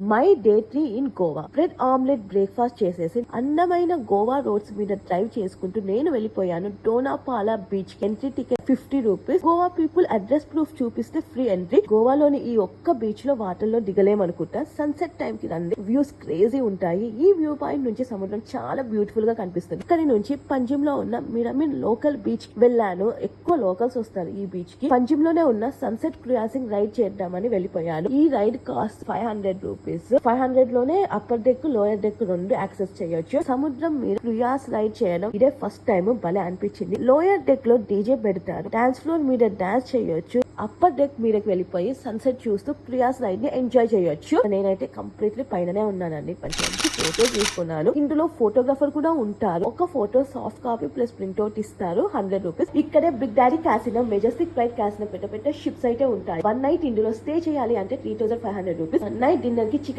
My day 3 in Goa. Bread omelette breakfast చేసేసి అందమైన Goa roads మీద డ్రైవ్ చేసుకుంటూ నేను వెళ్ళిపోయాను Dona Paula beach. Entry ticket 50 rupees. Goa people address proof చూపిస్తే ఫ్రీ ఎంట్రీ. గోవాలోని ఈ ఒక్క బీచ్ లో వాటర్ లో దిగలేమనుకుంటా. సన్సెట్ టైం కి రండి, వ్యూస్ క్రేజీ ఉంటాయి. ఈ వ్యూ పాయింట్ నుంచి సముద్రం చాలా బ్యూటిఫుల్ గా కనిపిస్తుంది. ఇక్కడి నుంచి పంజిమ్ లో ఉన్న మిరామిన్ లోకల్ బీచ్ వెళ్ళాను. ఎక్కువ లోకల్స్ వస్తారు ఈ బీచ్ కి. పంజిమ్ లోనే ఉన్న సన్సెట్ క్రూయాసింగ్ రైడ్ చేద్దామని వెళ్ళిపోయాను. ఈ రైడ్ కాస్ట్ 500 రూపీస్. 500 లోనే అప్పర్ డెక్ లోయర్ డెక్ రెండు యాక్సెస్ చేయొచ్చు. సముద్రం మీద క్రూయాస్ రైడ్ చేయడం ఇదే ఫస్ట్ టైం, భలే అనిపించింది. లోయర్ డెక్ లో డీజే పెడతారు, డాన్స్ ఫ్లోర్ మీద డాన్స్ చేయొచ్చు. అప్పర్ డెక్ మీదకి వెళ్ళిపోయి సన్సెట్ చూస్తూ క్రియాస్ రైడ్ ని ఎంజాయ్ చేయొచ్చు. నేనైతే కంప్లీట్లీ పైననే ఉన్నానండి. మంచి ఫోటో తీసుకున్నాను. ఇందులో ఫోటోగ్రాఫర్ కూడా ఉంటారు. ఒక photo soft copy plus printout ఇస్తారు, 100 రూపీస్. ఇక్కడే big daddy casino, majestic pride casino పెద్ద పెద్ద షిప్స్ అయితే ఉంటాయి. 1 నైట్ ఇందులో స్టే చేయాలి అంటే 3500 రూపీస్. 1 నైట్ డిన్నర్ కి చికెన్